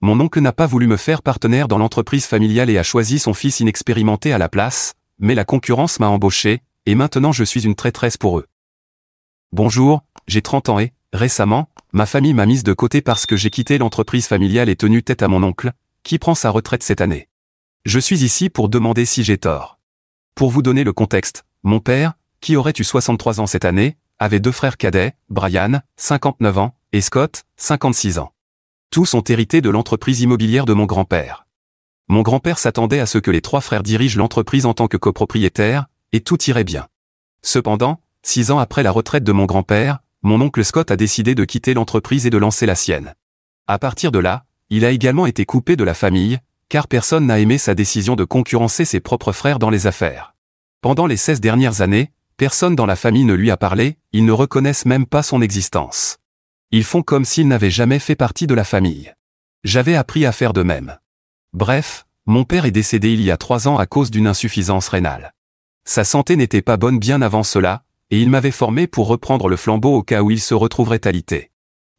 Mon oncle n'a pas voulu me faire partenaire dans l'entreprise familiale et a choisi son fils inexpérimenté à la place, mais la concurrence m'a embauché, et maintenant je suis une traîtresse pour eux. Bonjour, j'ai 30 ans et, récemment, ma famille m'a mise de côté parce que j'ai quitté l'entreprise familiale et tenu tête à mon oncle, qui prend sa retraite cette année. Je suis ici pour demander si j'ai tort. Pour vous donner le contexte, mon père, qui aurait eu 63 ans cette année, avait 2 frères cadets, Brian, 59 ans, et Scott, 56 ans. Tous ont hérité de l'entreprise immobilière de mon grand-père. Mon grand-père s'attendait à ce que les 3 frères dirigent l'entreprise en tant que copropriétaires, et tout irait bien. Cependant, 6 ans après la retraite de mon grand-père, mon oncle Scott a décidé de quitter l'entreprise et de lancer la sienne. À partir de là, il a également été coupé de la famille, car personne n'a aimé sa décision de concurrencer ses propres frères dans les affaires. Pendant les 16 dernières années, personne dans la famille ne lui a parlé, ils ne reconnaissent même pas son existence. Ils font comme s'il n'avait jamais fait partie de la famille. J'avais appris à faire de même. Bref, mon père est décédé il y a 3 ans à cause d'une insuffisance rénale. Sa santé n'était pas bonne bien avant cela, et il m'avait formé pour reprendre le flambeau au cas où il se retrouverait alité.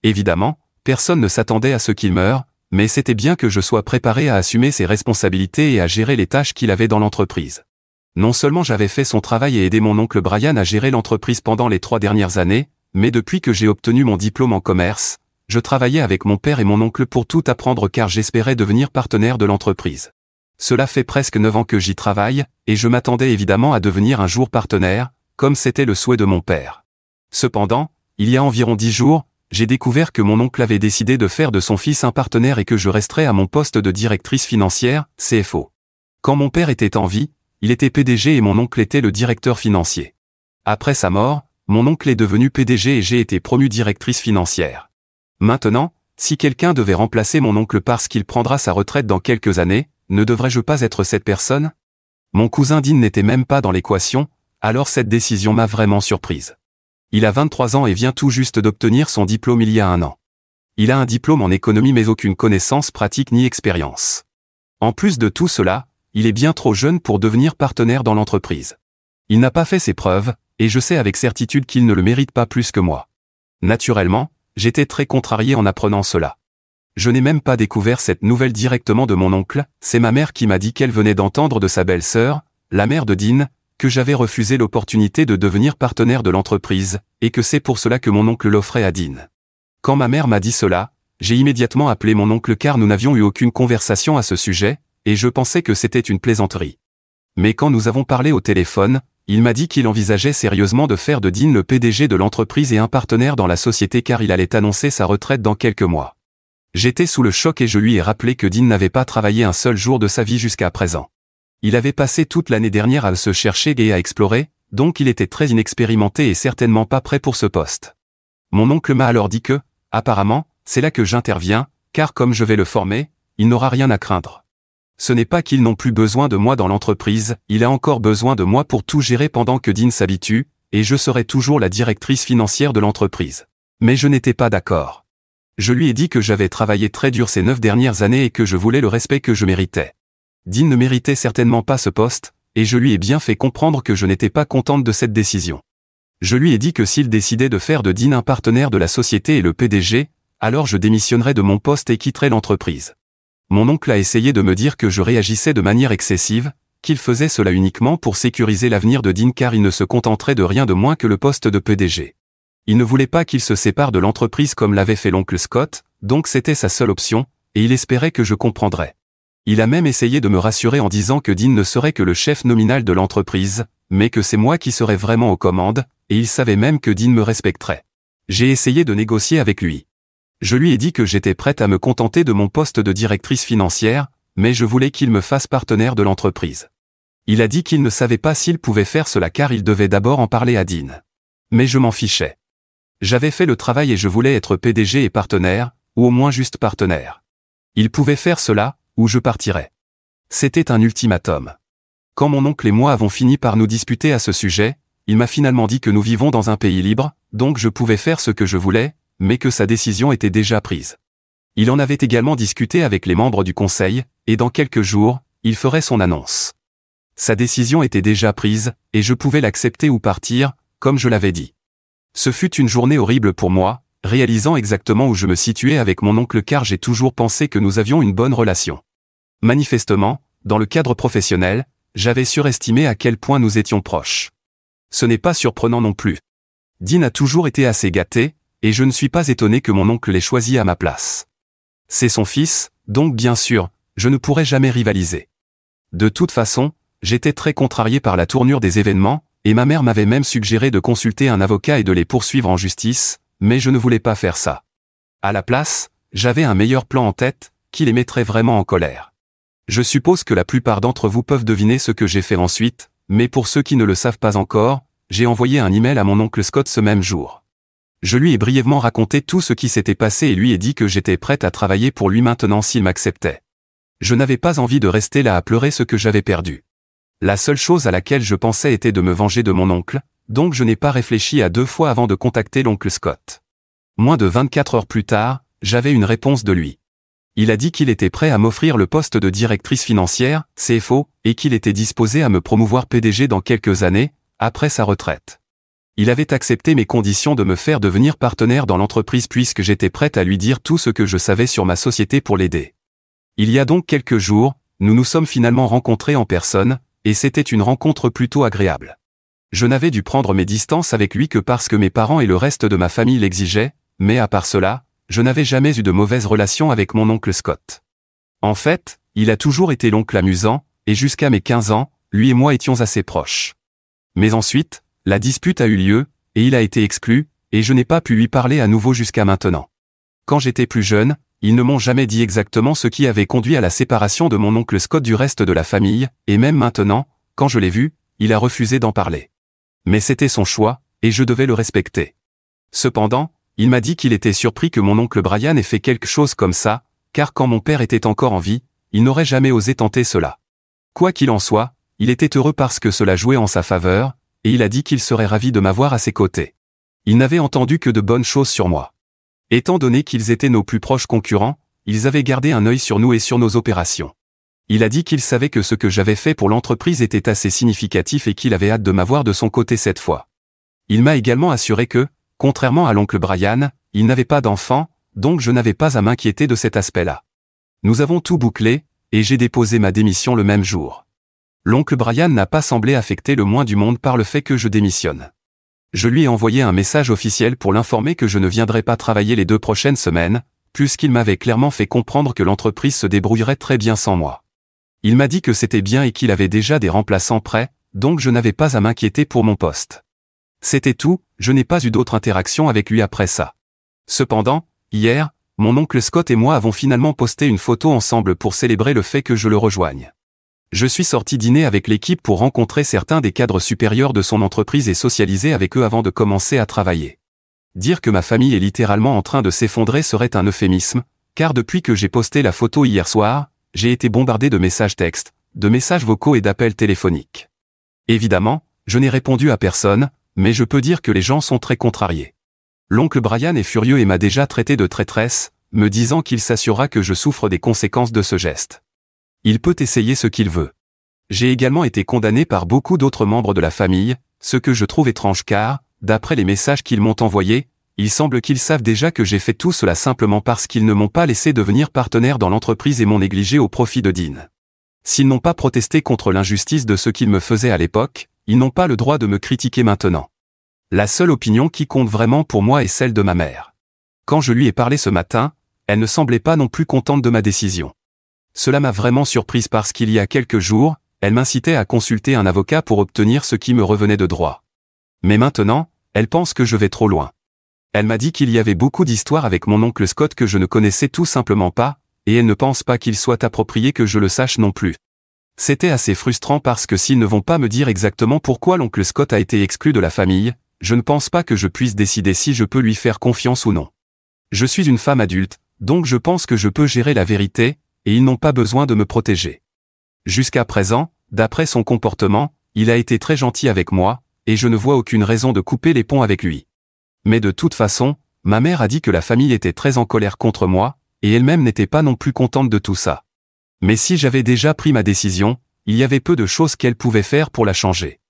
Évidemment, personne ne s'attendait à ce qu'il meure, mais c'était bien que je sois préparé à assumer ses responsabilités et à gérer les tâches qu'il avait dans l'entreprise. Non seulement j'avais fait son travail et aidé mon oncle Brian à gérer l'entreprise pendant les 3 dernières années, mais depuis que j'ai obtenu mon diplôme en commerce, je travaillais avec mon père et mon oncle pour tout apprendre car j'espérais devenir partenaire de l'entreprise. Cela fait presque 9 ans que j'y travaille, et je m'attendais évidemment à devenir un jour partenaire, comme c'était le souhait de mon père. Cependant, il y a environ 10 jours, j'ai découvert que mon oncle avait décidé de faire de son fils un partenaire et que je resterais à mon poste de directrice financière, CFO. Quand mon père était en vie, il était PDG et mon oncle était le directeur financier. Après sa mort, mon oncle est devenu PDG et j'ai été promue directrice financière. Maintenant, si quelqu'un devait remplacer mon oncle parce qu'il prendra sa retraite dans quelques années, ne devrais-je pas être cette personne? Mon cousin Dean n'était même pas dans l'équation, alors cette décision m'a vraiment surprise. Il a 23 ans et vient tout juste d'obtenir son diplôme il y a 1 an. Il a un diplôme en économie mais aucune connaissance pratique ni expérience. En plus de tout cela, il est bien trop jeune pour devenir partenaire dans l'entreprise. Il n'a pas fait ses preuves, et je sais avec certitude qu'il ne le mérite pas plus que moi. Naturellement, j'étais très contrarié en apprenant cela. Je n'ai même pas découvert cette nouvelle directement de mon oncle, c'est ma mère qui m'a dit qu'elle venait d'entendre de sa belle-sœur, la mère de Dean, que j'avais refusé l'opportunité de devenir partenaire de l'entreprise, et que c'est pour cela que mon oncle l'offrait à Dean. Quand ma mère m'a dit cela, j'ai immédiatement appelé mon oncle car nous n'avions eu aucune conversation à ce sujet, et je pensais que c'était une plaisanterie. Mais quand nous avons parlé au téléphone, il m'a dit qu'il envisageait sérieusement de faire de Dean le PDG de l'entreprise et un partenaire dans la société car il allait annoncer sa retraite dans quelques mois. J'étais sous le choc et je lui ai rappelé que Dean n'avait pas travaillé un seul jour de sa vie jusqu'à présent. Il avait passé toute l'année dernière à se chercher et à explorer, donc il était très inexpérimenté et certainement pas prêt pour ce poste. Mon oncle m'a alors dit que, apparemment, c'est là que j'interviens, car comme je vais le former, il n'aura rien à craindre. Ce n'est pas qu'ils n'ont plus besoin de moi dans l'entreprise, il a encore besoin de moi pour tout gérer pendant que Dean s'habitue, et je serai toujours la directrice financière de l'entreprise. Mais je n'étais pas d'accord. Je lui ai dit que j'avais travaillé très dur ces 9 dernières années et que je voulais le respect que je méritais. Dean ne méritait certainement pas ce poste, et je lui ai bien fait comprendre que je n'étais pas contente de cette décision. Je lui ai dit que s'il décidait de faire de Dean un partenaire de la société et le PDG, alors je démissionnerais de mon poste et quitterais l'entreprise. Mon oncle a essayé de me dire que je réagissais de manière excessive, qu'il faisait cela uniquement pour sécuriser l'avenir de Dean car il ne se contenterait de rien de moins que le poste de PDG. Il ne voulait pas qu'il se sépare de l'entreprise comme l'avait fait l'oncle Scott, donc c'était sa seule option, et il espérait que je comprendrais. Il a même essayé de me rassurer en disant que Dean ne serait que le chef nominal de l'entreprise, mais que c'est moi qui serais vraiment aux commandes, et il savait même que Dean me respecterait. J'ai essayé de négocier avec lui. Je lui ai dit que j'étais prête à me contenter de mon poste de directrice financière, mais je voulais qu'il me fasse partenaire de l'entreprise. Il a dit qu'il ne savait pas s'il pouvait faire cela car il devait d'abord en parler à Dean. Mais je m'en fichais. J'avais fait le travail et je voulais être PDG et partenaire, ou au moins juste partenaire. Il pouvait faire cela, ou je partirais. C'était un ultimatum. Quand mon oncle et moi avons fini par nous disputer à ce sujet, il m'a finalement dit que nous vivons dans un pays libre, donc je pouvais faire ce que je voulais, mais que sa décision était déjà prise. Il en avait également discuté avec les membres du conseil, et dans quelques jours, il ferait son annonce. Sa décision était déjà prise, et je pouvais l'accepter ou partir, comme je l'avais dit. Ce fut une journée horrible pour moi, réalisant exactement où je me situais avec mon oncle car j'ai toujours pensé que nous avions une bonne relation. Manifestement, dans le cadre professionnel, j'avais surestimé à quel point nous étions proches. Ce n'est pas surprenant non plus. Dean a toujours été assez gâté, et je ne suis pas étonné que mon oncle l'ait choisi à ma place. C'est son fils, donc bien sûr, je ne pourrais jamais rivaliser. De toute façon, j'étais très contrarié par la tournure des événements, et ma mère m'avait même suggéré de consulter un avocat et de les poursuivre en justice, mais je ne voulais pas faire ça. À la place, j'avais un meilleur plan en tête, qui les mettrait vraiment en colère. Je suppose que la plupart d'entre vous peuvent deviner ce que j'ai fait ensuite, mais pour ceux qui ne le savent pas encore, j'ai envoyé un email à mon oncle Scott ce même jour. Je lui ai brièvement raconté tout ce qui s'était passé et lui ai dit que j'étais prête à travailler pour lui maintenant s'il m'acceptait. Je n'avais pas envie de rester là à pleurer ce que j'avais perdu. La seule chose à laquelle je pensais était de me venger de mon oncle, donc je n'ai pas réfléchi à deux fois avant de contacter l'oncle Scott. Moins de 24 heures plus tard, j'avais une réponse de lui. Il a dit qu'il était prêt à m'offrir le poste de directrice financière, CFO, et qu'il était disposé à me promouvoir PDG dans quelques années, après sa retraite. Il avait accepté mes conditions de me faire devenir partenaire dans l'entreprise puisque j'étais prête à lui dire tout ce que je savais sur ma société pour l'aider. Il y a donc quelques jours, nous nous sommes finalement rencontrés en personne, et c'était une rencontre plutôt agréable. Je n'avais dû prendre mes distances avec lui que parce que mes parents et le reste de ma famille l'exigeaient, mais à part cela, je n'avais jamais eu de mauvaise relation avec mon oncle Scott. En fait, il a toujours été l'oncle amusant, et jusqu'à mes 15 ans, lui et moi étions assez proches. Mais ensuite, la dispute a eu lieu, et il a été exclu, et je n'ai pas pu lui parler à nouveau jusqu'à maintenant. Quand j'étais plus jeune, ils ne m'ont jamais dit exactement ce qui avait conduit à la séparation de mon oncle Scott du reste de la famille, et même maintenant, quand je l'ai vu, il a refusé d'en parler. Mais c'était son choix, et je devais le respecter. Cependant, il m'a dit qu'il était surpris que mon oncle Brian ait fait quelque chose comme ça, car quand mon père était encore en vie, il n'aurait jamais osé tenter cela. Quoi qu'il en soit, il était heureux parce que cela jouait en sa faveur, et il a dit qu'il serait ravi de m'avoir à ses côtés. Il n'avait entendu que de bonnes choses sur moi. Étant donné qu'ils étaient nos plus proches concurrents, ils avaient gardé un œil sur nous et sur nos opérations. Il a dit qu'il savait que ce que j'avais fait pour l'entreprise était assez significatif et qu'il avait hâte de m'avoir de son côté cette fois. Il m'a également assuré que, contrairement à l'oncle Brian, il n'avait pas d'enfant, donc je n'avais pas à m'inquiéter de cet aspect-là. Nous avons tout bouclé, et j'ai déposé ma démission le même jour. L'oncle Brian n'a pas semblé affecté le moins du monde par le fait que je démissionne. Je lui ai envoyé un message officiel pour l'informer que je ne viendrai pas travailler les 2 prochaines semaines, puisqu'il m'avait clairement fait comprendre que l'entreprise se débrouillerait très bien sans moi. Il m'a dit que c'était bien et qu'il avait déjà des remplaçants prêts, donc je n'avais pas à m'inquiéter pour mon poste. C'était tout, je n'ai pas eu d'autre interaction avec lui après ça. Cependant, hier, mon oncle Scott et moi avons finalement posté une photo ensemble pour célébrer le fait que je le rejoigne. Je suis sorti dîner avec l'équipe pour rencontrer certains des cadres supérieurs de son entreprise et socialiser avec eux avant de commencer à travailler. Dire que ma famille est littéralement en train de s'effondrer serait un euphémisme, car depuis que j'ai posté la photo hier soir, j'ai été bombardé de messages textes, de messages vocaux et d'appels téléphoniques. Évidemment, je n'ai répondu à personne, mais je peux dire que les gens sont très contrariés. L'oncle Brian est furieux et m'a déjà traité de traîtresse, me disant qu'il s'assurera que je souffre des conséquences de ce geste. Il peut essayer ce qu'il veut. J'ai également été condamné par beaucoup d'autres membres de la famille, ce que je trouve étrange car, d'après les messages qu'ils m'ont envoyés, il semble qu'ils savent déjà que j'ai fait tout cela simplement parce qu'ils ne m'ont pas laissé devenir partenaire dans l'entreprise et m'ont négligé au profit de Dean. S'ils n'ont pas protesté contre l'injustice de ce qu'ils me faisaient à l'époque, ils n'ont pas le droit de me critiquer maintenant. La seule opinion qui compte vraiment pour moi est celle de ma mère. Quand je lui ai parlé ce matin, elle ne semblait pas non plus contente de ma décision. Cela m'a vraiment surprise parce qu'il y a quelques jours, elle m'incitait à consulter un avocat pour obtenir ce qui me revenait de droit. Mais maintenant, elle pense que je vais trop loin. Elle m'a dit qu'il y avait beaucoup d'histoires avec mon oncle Scott que je ne connaissais tout simplement pas, et elle ne pense pas qu'il soit approprié que je le sache non plus. C'était assez frustrant parce que s'ils ne vont pas me dire exactement pourquoi l'oncle Scott a été exclu de la famille, je ne pense pas que je puisse décider si je peux lui faire confiance ou non. Je suis une femme adulte, donc je pense que je peux gérer la vérité, et ils n'ont pas besoin de me protéger. Jusqu'à présent, d'après son comportement, il a été très gentil avec moi, et je ne vois aucune raison de couper les ponts avec lui. Mais de toute façon, ma mère a dit que la famille était très en colère contre moi, et elle-même n'était pas non plus contente de tout ça. Mais si j'avais déjà pris ma décision, il y avait peu de choses qu'elle pouvait faire pour la changer.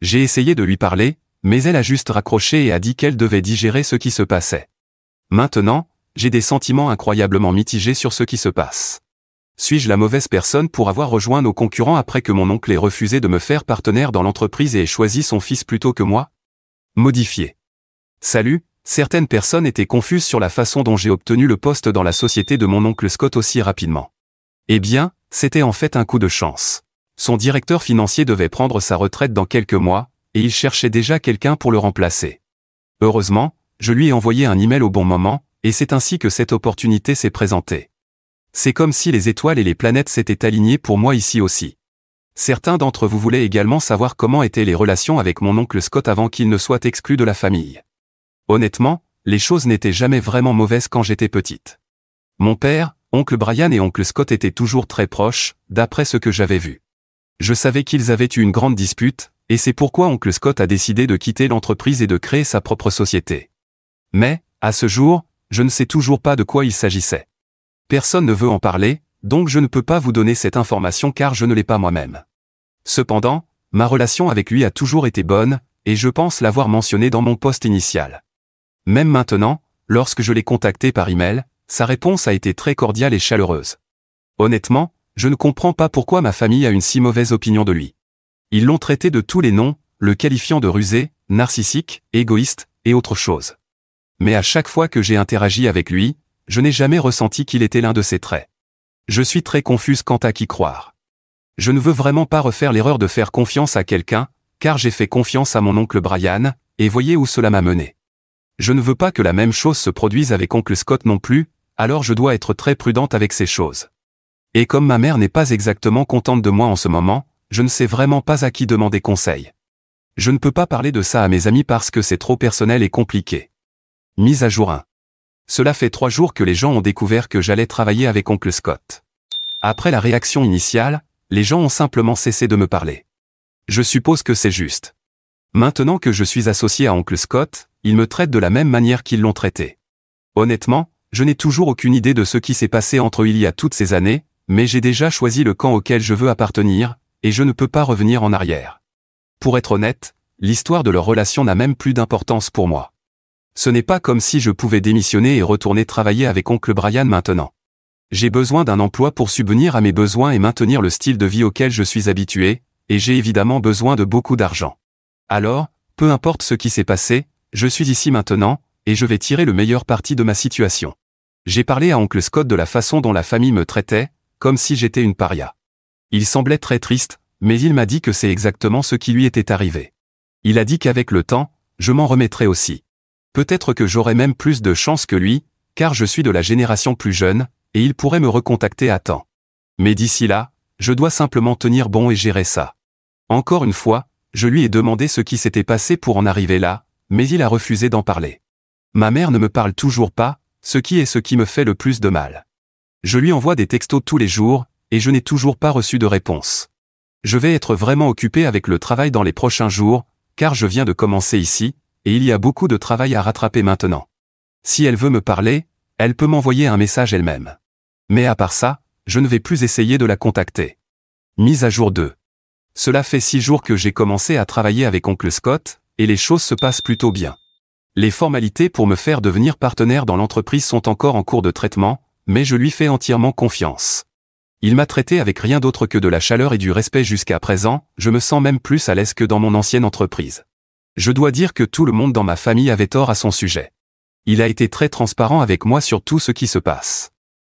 J'ai essayé de lui parler, mais elle a juste raccroché et a dit qu'elle devait digérer ce qui se passait. Maintenant, j'ai des sentiments incroyablement mitigés sur ce qui se passe. Suis-je la mauvaise personne pour avoir rejoint nos concurrents après que mon oncle ait refusé de me faire partenaire dans l'entreprise et ait choisi son fils plutôt que moi? Modifié. Salut, certaines personnes étaient confuses sur la façon dont j'ai obtenu le poste dans la société de mon oncle Scott aussi rapidement. Eh bien, c'était en fait un coup de chance. Son directeur financier devait prendre sa retraite dans quelques mois, et il cherchait déjà quelqu'un pour le remplacer. Heureusement, je lui ai envoyé un email au bon moment, et c'est ainsi que cette opportunité s'est présentée. C'est comme si les étoiles et les planètes s'étaient alignées pour moi ici aussi. Certains d'entre vous voulaient également savoir comment étaient les relations avec mon oncle Scott avant qu'il ne soit exclu de la famille. Honnêtement, les choses n'étaient jamais vraiment mauvaises quand j'étais petite. Mon père, oncle Brian et oncle Scott étaient toujours très proches, d'après ce que j'avais vu. Je savais qu'ils avaient eu une grande dispute, et c'est pourquoi oncle Scott a décidé de quitter l'entreprise et de créer sa propre société. Mais, à ce jour, je ne sais toujours pas de quoi il s'agissait. Personne ne veut en parler, donc je ne peux pas vous donner cette information car je ne l'ai pas moi-même. Cependant, ma relation avec lui a toujours été bonne, et je pense l'avoir mentionné dans mon post initial. Même maintenant, lorsque je l'ai contacté par email, sa réponse a été très cordiale et chaleureuse. Honnêtement, je ne comprends pas pourquoi ma famille a une si mauvaise opinion de lui. Ils l'ont traité de tous les noms, le qualifiant de rusé, narcissique, égoïste, et autre chose. Mais à chaque fois que j'ai interagi avec lui, je n'ai jamais ressenti qu'il était l'un de ces traits. Je suis très confuse quant à qui croire. Je ne veux vraiment pas refaire l'erreur de faire confiance à quelqu'un, car j'ai fait confiance à mon oncle Brian, et voyez où cela m'a mené. Je ne veux pas que la même chose se produise avec oncle Scott non plus, alors je dois être très prudente avec ces choses. Et comme ma mère n'est pas exactement contente de moi en ce moment, je ne sais vraiment pas à qui demander conseil. Je ne peux pas parler de ça à mes amis parce que c'est trop personnel et compliqué. Mise à jour 1. Cela fait 3 jours que les gens ont découvert que j'allais travailler avec oncle Scott. Après la réaction initiale, les gens ont simplement cessé de me parler. Je suppose que c'est juste. Maintenant que je suis associé à oncle Scott, ils me traitent de la même manière qu'ils l'ont traité. Honnêtement, je n'ai toujours aucune idée de ce qui s'est passé entre eux il y a toutes ces années, mais j'ai déjà choisi le camp auquel je veux appartenir, et je ne peux pas revenir en arrière. Pour être honnête, l'histoire de leur relation n'a même plus d'importance pour moi. Ce n'est pas comme si je pouvais démissionner et retourner travailler avec oncle Brian maintenant. J'ai besoin d'un emploi pour subvenir à mes besoins et maintenir le style de vie auquel je suis habitué, et j'ai évidemment besoin de beaucoup d'argent. Alors, peu importe ce qui s'est passé, je suis ici maintenant, et je vais tirer le meilleur parti de ma situation. J'ai parlé à oncle Scott de la façon dont la famille me traitait, comme si j'étais une paria. Il semblait très triste, mais il m'a dit que c'est exactement ce qui lui était arrivé. Il a dit qu'avec le temps, je m'en remettrai aussi. Peut-être que j'aurai même plus de chance que lui, car je suis de la génération plus jeune, et il pourrait me recontacter à temps. Mais d'ici là, je dois simplement tenir bon et gérer ça. Encore une fois, je lui ai demandé ce qui s'était passé pour en arriver là, mais il a refusé d'en parler. Ma mère ne me parle toujours pas, ce qui me fait le plus de mal. Je lui envoie des textos tous les jours, et je n'ai toujours pas reçu de réponse. Je vais être vraiment occupé avec le travail dans les prochains jours, car je viens de commencer ici, et il y a beaucoup de travail à rattraper maintenant. Si elle veut me parler, elle peut m'envoyer un message elle-même. Mais à part ça, je ne vais plus essayer de la contacter. Mise à jour 2. Cela fait 6 jours que j'ai commencé à travailler avec oncle Scott, et les choses se passent plutôt bien. Les formalités pour me faire devenir partenaire dans l'entreprise sont encore en cours de traitement, mais je lui fais entièrement confiance. Il m'a traité avec rien d'autre que de la chaleur et du respect jusqu'à présent, je me sens même plus à l'aise que dans mon ancienne entreprise. Je dois dire que tout le monde dans ma famille avait tort à son sujet. Il a été très transparent avec moi sur tout ce qui se passe.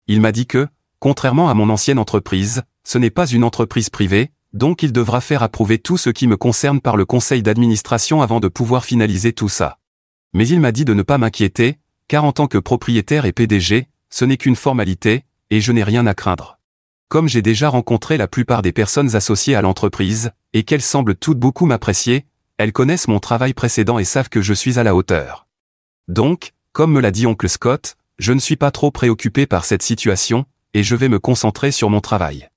Il m'a dit que, contrairement à mon ancienne entreprise, ce n'est pas une entreprise privée, donc il devra faire approuver tout ce qui me concerne par le conseil d'administration avant de pouvoir finaliser tout ça. Mais il m'a dit de ne pas m'inquiéter, car en tant que propriétaire et PDG, ce n'est qu'une formalité, et je n'ai rien à craindre. Comme j'ai déjà rencontré la plupart des personnes associées à l'entreprise, et qu'elles semblent toutes beaucoup m'apprécier, elles connaissent mon travail précédent et savent que je suis à la hauteur. Donc, comme me l'a dit oncle Scott, je ne suis pas trop préoccupé par cette situation, et je vais me concentrer sur mon travail.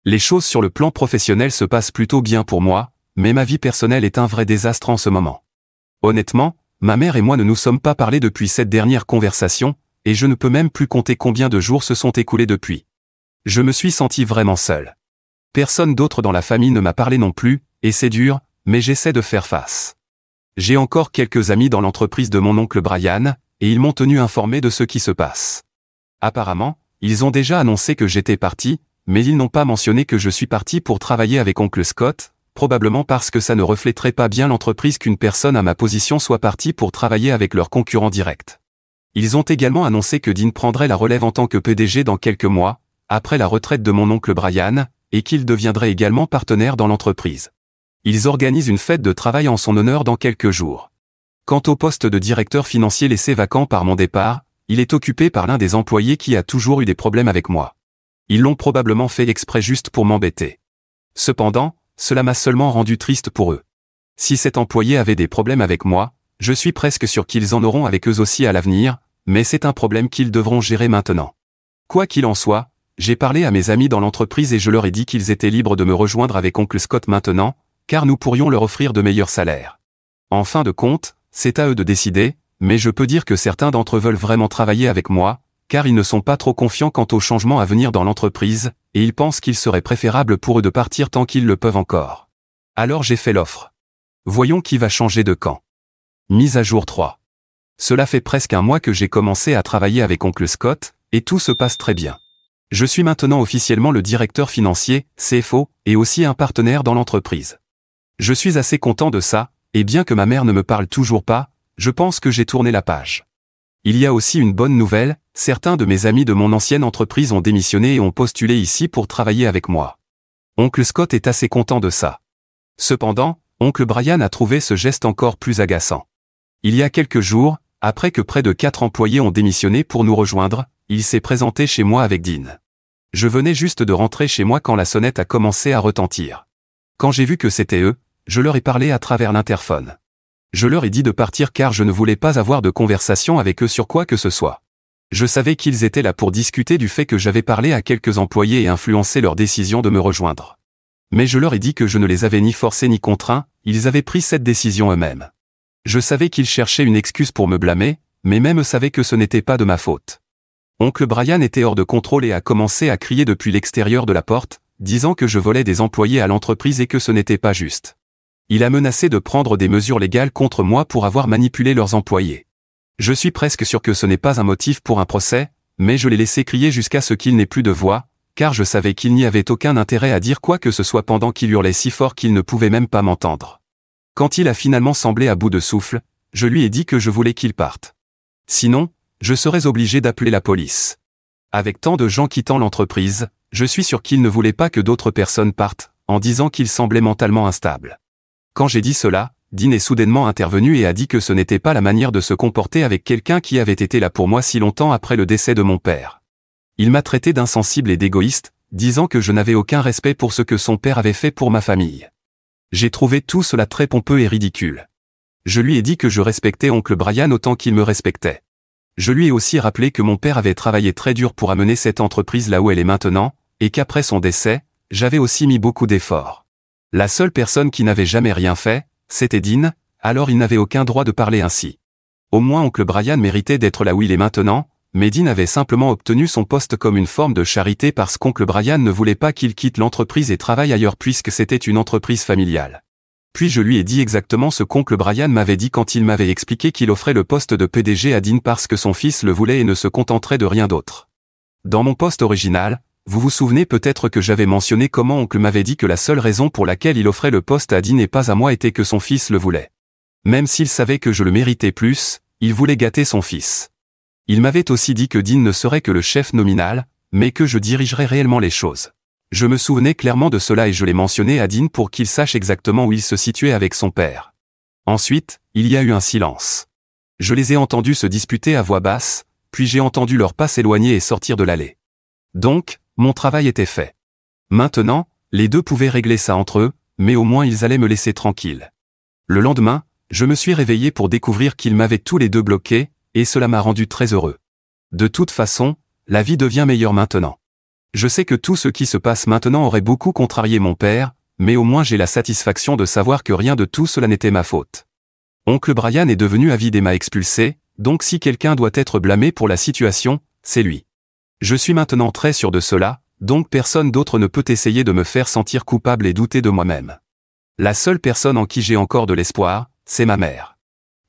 Les choses sur le plan professionnel se passent plutôt bien pour moi, mais ma vie personnelle est un vrai désastre en ce moment. Honnêtement, ma mère et moi ne nous sommes pas parlé depuis cette dernière conversation, et je ne peux même plus compter combien de jours se sont écoulés depuis. Je me suis senti vraiment seul. Personne d'autre dans la famille ne m'a parlé non plus, et c'est dur, mais j'essaie de faire face. J'ai encore quelques amis dans l'entreprise de mon oncle Brian, et ils m'ont tenu informé de ce qui se passe. Apparemment, ils ont déjà annoncé que j'étais parti, mais ils n'ont pas mentionné que je suis parti pour travailler avec oncle Scott, probablement parce que ça ne reflèterait pas bien l'entreprise qu'une personne à ma position soit partie pour travailler avec leur concurrent direct. Ils ont également annoncé que Dean prendrait la relève en tant que PDG dans quelques mois, après la retraite de mon oncle Brian, et qu'il deviendrait également partenaire dans l'entreprise. Ils organisent une fête de travail en son honneur dans quelques jours. Quant au poste de directeur financier laissé vacant par mon départ, il est occupé par l'un des employés qui a toujours eu des problèmes avec moi. Ils l'ont probablement fait exprès juste pour m'embêter. Cependant, cela m'a seulement rendu triste pour eux. Si cet employé avait des problèmes avec moi, je suis presque sûr qu'ils en auront avec eux aussi à l'avenir, mais c'est un problème qu'ils devront gérer maintenant. Quoi qu'il en soit, j'ai parlé à mes amis dans l'entreprise et je leur ai dit qu'ils étaient libres de me rejoindre avec oncle Scott maintenant, car nous pourrions leur offrir de meilleurs salaires. En fin de compte, c'est à eux de décider, mais je peux dire que certains d'entre eux veulent vraiment travailler avec moi, car ils ne sont pas trop confiants quant aux changements à venir dans l'entreprise, et ils pensent qu'il serait préférable pour eux de partir tant qu'ils le peuvent encore. Alors j'ai fait l'offre. Voyons qui va changer de camp. Mise à jour 3. Cela fait presque un mois que j'ai commencé à travailler avec oncle Scott, et tout se passe très bien. Je suis maintenant officiellement le directeur financier, CFO, et aussi un partenaire dans l'entreprise. Je suis assez content de ça, et bien que ma mère ne me parle toujours pas, je pense que j'ai tourné la page. Il y a aussi une bonne nouvelle, certains de mes amis de mon ancienne entreprise ont démissionné et ont postulé ici pour travailler avec moi. Oncle Scott est assez content de ça. Cependant, oncle Brian a trouvé ce geste encore plus agaçant. Il y a quelques jours, après que près de 4 employés ont démissionné pour nous rejoindre, il s'est présenté chez moi avec Dean. Je venais juste de rentrer chez moi quand la sonnette a commencé à retentir. Quand j'ai vu que c'était eux, je leur ai parlé à travers l'interphone. Je leur ai dit de partir car je ne voulais pas avoir de conversation avec eux sur quoi que ce soit. Je savais qu'ils étaient là pour discuter du fait que j'avais parlé à quelques employés et influencé leur décision de me rejoindre. Mais je leur ai dit que je ne les avais ni forcés ni contraints, ils avaient pris cette décision eux-mêmes. Je savais qu'ils cherchaient une excuse pour me blâmer, mais même eux savaient que ce n'était pas de ma faute. Oncle Brian était hors de contrôle et a commencé à crier depuis l'extérieur de la porte, disant que je volais des employés à l'entreprise et que ce n'était pas juste. Il a menacé de prendre des mesures légales contre moi pour avoir manipulé leurs employés. Je suis presque sûr que ce n'est pas un motif pour un procès, mais je l'ai laissé crier jusqu'à ce qu'il n'ait plus de voix, car je savais qu'il n'y avait aucun intérêt à dire quoi que ce soit pendant qu'il hurlait si fort qu'il ne pouvait même pas m'entendre. Quand il a finalement semblé à bout de souffle, je lui ai dit que je voulais qu'il parte. Sinon, je serais obligé d'appeler la police. Avec tant de gens quittant l'entreprise, je suis sûr qu'il ne voulait pas que d'autres personnes partent, en disant qu'il semblait mentalement instable. Quand j'ai dit cela, Dean est soudainement intervenu et a dit que ce n'était pas la manière de se comporter avec quelqu'un qui avait été là pour moi si longtemps après le décès de mon père. Il m'a traité d'insensible et d'égoïste, disant que je n'avais aucun respect pour ce que son père avait fait pour ma famille. J'ai trouvé tout cela très pompeux et ridicule. Je lui ai dit que je respectais oncle Brian autant qu'il me respectait. Je lui ai aussi rappelé que mon père avait travaillé très dur pour amener cette entreprise là où elle est maintenant, et qu'après son décès, j'avais aussi mis beaucoup d'efforts. La seule personne qui n'avait jamais rien fait, c'était Dean, alors il n'avait aucun droit de parler ainsi. Au moins oncle Brian méritait d'être là où il est maintenant, mais Dean avait simplement obtenu son poste comme une forme de charité parce qu'oncle Brian ne voulait pas qu'il quitte l'entreprise et travaille ailleurs puisque c'était une entreprise familiale. Puis je lui ai dit exactement ce qu'oncle Brian m'avait dit quand il m'avait expliqué qu'il offrait le poste de PDG à Dean parce que son fils le voulait et ne se contenterait de rien d'autre. Dans mon poste original, vous vous souvenez peut-être que j'avais mentionné comment oncle m'avait dit que la seule raison pour laquelle il offrait le poste à Dean et pas à moi était que son fils le voulait. Même s'il savait que je le méritais plus, il voulait gâter son fils. Il m'avait aussi dit que Dean ne serait que le chef nominal, mais que je dirigerais réellement les choses. Je me souvenais clairement de cela et je l'ai mentionné à Dean pour qu'il sache exactement où il se situait avec son père. Ensuite, il y a eu un silence. Je les ai entendus se disputer à voix basse, puis j'ai entendu leurs pas s'éloigner et sortir de l'allée. Donc, mon travail était fait. Maintenant, les deux pouvaient régler ça entre eux, mais au moins ils allaient me laisser tranquille. Le lendemain, je me suis réveillé pour découvrir qu'ils m'avaient tous les deux bloqué, et cela m'a rendu très heureux. De toute façon, la vie devient meilleure maintenant. Je sais que tout ce qui se passe maintenant aurait beaucoup contrarié mon père, mais au moins j'ai la satisfaction de savoir que rien de tout cela n'était ma faute. Oncle Brian est devenu avide et m'a expulsé, donc si quelqu'un doit être blâmé pour la situation, c'est lui. Je suis maintenant très sûr de cela, donc personne d'autre ne peut essayer de me faire sentir coupable et douter de moi-même. La seule personne en qui j'ai encore de l'espoir, c'est ma mère.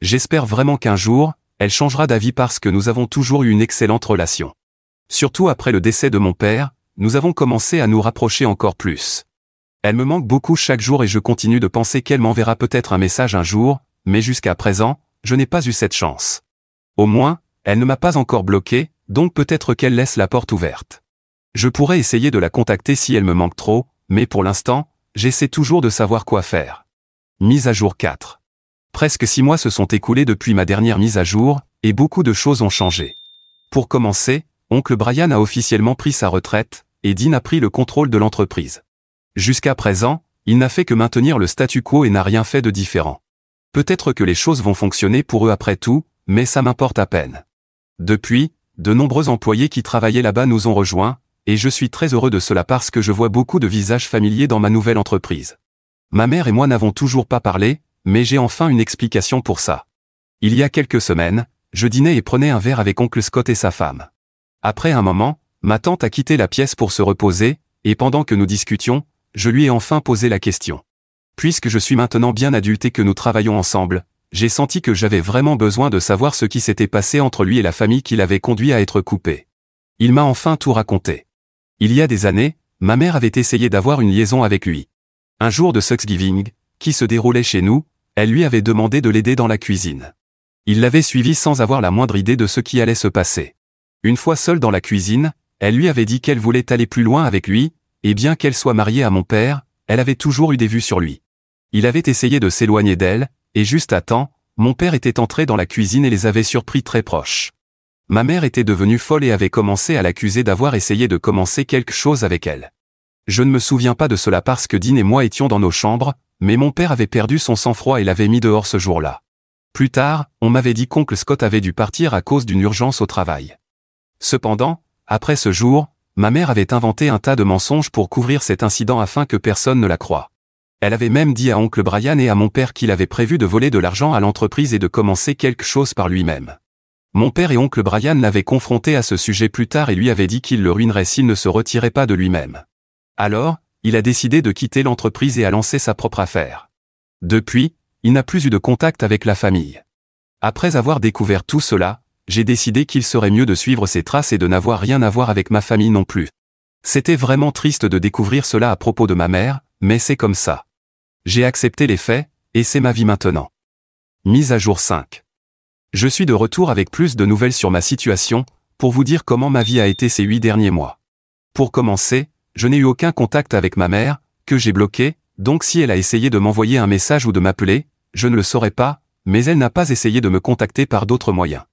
J'espère vraiment qu'un jour, elle changera d'avis parce que nous avons toujours eu une excellente relation. Surtout après le décès de mon père, nous avons commencé à nous rapprocher encore plus. Elle me manque beaucoup chaque jour et je continue de penser qu'elle m'enverra peut-être un message un jour, mais jusqu'à présent, je n'ai pas eu cette chance. Au moins, elle ne m'a pas encore bloqué, donc peut-être qu'elle laisse la porte ouverte. Je pourrais essayer de la contacter si elle me manque trop, mais pour l'instant, j'essaie toujours de savoir quoi faire. Mise à jour 4. Presque 6 mois se sont écoulés depuis ma dernière mise à jour, et beaucoup de choses ont changé. Pour commencer, oncle Brian a officiellement pris sa retraite, et Dean a pris le contrôle de l'entreprise. Jusqu'à présent, il n'a fait que maintenir le statu quo et n'a rien fait de différent. Peut-être que les choses vont fonctionner pour eux après tout, mais ça m'importe à peine. Depuis, de nombreux employés qui travaillaient là-bas nous ont rejoints, et je suis très heureux de cela parce que je vois beaucoup de visages familiers dans ma nouvelle entreprise. Ma mère et moi n'avons toujours pas parlé, mais j'ai enfin une explication pour ça. Il y a quelques semaines, je dînais et prenais un verre avec oncle Scott et sa femme. Après un moment, ma tante a quitté la pièce pour se reposer, et pendant que nous discutions, je lui ai enfin posé la question. Puisque je suis maintenant bien adulte et que nous travaillons ensemble, j'ai senti que j'avais vraiment besoin de savoir ce qui s'était passé entre lui et la famille qui l'avait conduit à être coupé. Il m'a enfin tout raconté. Il y a des années, ma mère avait essayé d'avoir une liaison avec lui. Un jour de Thanksgiving, qui se déroulait chez nous, elle lui avait demandé de l'aider dans la cuisine. Il l'avait suivi sans avoir la moindre idée de ce qui allait se passer. Une fois seule dans la cuisine, elle lui avait dit qu'elle voulait aller plus loin avec lui, et bien qu'elle soit mariée à mon père, elle avait toujours eu des vues sur lui. Il avait essayé de s'éloigner d'elle, et juste à temps, mon père était entré dans la cuisine et les avait surpris très proches. Ma mère était devenue folle et avait commencé à l'accuser d'avoir essayé de commencer quelque chose avec elle. Je ne me souviens pas de cela parce que Dean et moi étions dans nos chambres, mais mon père avait perdu son sang-froid et l'avait mis dehors ce jour-là. Plus tard, on m'avait dit qu'oncle Scott avait dû partir à cause d'une urgence au travail. Cependant, après ce jour, ma mère avait inventé un tas de mensonges pour couvrir cet incident afin que personne ne la croie. Elle avait même dit à oncle Brian et à mon père qu'il avait prévu de voler de l'argent à l'entreprise et de commencer quelque chose par lui-même. Mon père et oncle Brian l'avaient confronté à ce sujet plus tard et lui avaient dit qu'il le ruinerait s'il ne se retirait pas de lui-même. Alors, il a décidé de quitter l'entreprise et a lancé sa propre affaire. Depuis, il n'a plus eu de contact avec la famille. Après avoir découvert tout cela, j'ai décidé qu'il serait mieux de suivre ses traces et de n'avoir rien à voir avec ma famille non plus. C'était vraiment triste de découvrir cela à propos de ma mère, mais c'est comme ça. J'ai accepté les faits, et c'est ma vie maintenant. Mise à jour 5. Je suis de retour avec plus de nouvelles sur ma situation, pour vous dire comment ma vie a été ces 8 derniers mois. Pour commencer, je n'ai eu aucun contact avec ma mère, que j'ai bloqué, donc si elle a essayé de m'envoyer un message ou de m'appeler, je ne le saurais pas, mais elle n'a pas essayé de me contacter par d'autres moyens.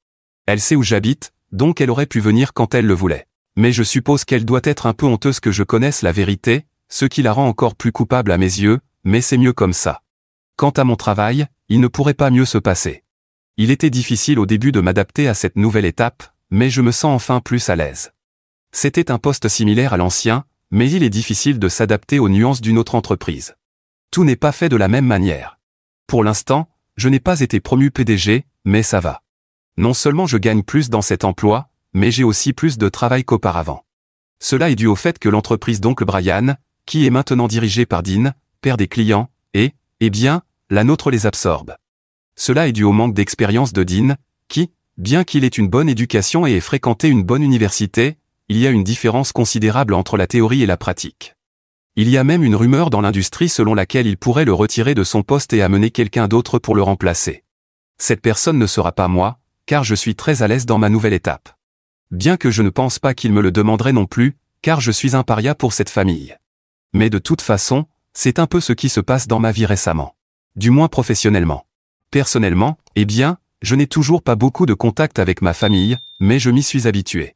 Elle sait où j'habite, donc elle aurait pu venir quand elle le voulait. Mais je suppose qu'elle doit être un peu honteuse que je connaisse la vérité, ce qui la rend encore plus coupable à mes yeux, mais c'est mieux comme ça. Quant à mon travail, il ne pourrait pas mieux se passer. Il était difficile au début de m'adapter à cette nouvelle étape, mais je me sens enfin plus à l'aise. C'était un poste similaire à l'ancien, mais il est difficile de s'adapter aux nuances d'une autre entreprise. Tout n'est pas fait de la même manière. Pour l'instant, je n'ai pas été promu PDG, mais ça va. Non seulement je gagne plus dans cet emploi, mais j'ai aussi plus de travail qu'auparavant. Cela est dû au fait que l'entreprise d'oncle Brian, qui est maintenant dirigée par Dean, perd des clients, et, eh bien, la nôtre les absorbe. Cela est dû au manque d'expérience de Dean, qui, bien qu'il ait une bonne éducation et ait fréquenté une bonne université, il y a une différence considérable entre la théorie et la pratique. Il y a même une rumeur dans l'industrie selon laquelle il pourrait le retirer de son poste et amener quelqu'un d'autre pour le remplacer. Cette personne ne sera pas moi, car je suis très à l'aise dans ma nouvelle étape. Bien que je ne pense pas qu'il me le demanderait non plus, car je suis un paria pour cette famille. Mais de toute façon, c'est un peu ce qui se passe dans ma vie récemment. Du moins professionnellement. Personnellement, eh bien, je n'ai toujours pas beaucoup de contact avec ma famille, mais je m'y suis habitué.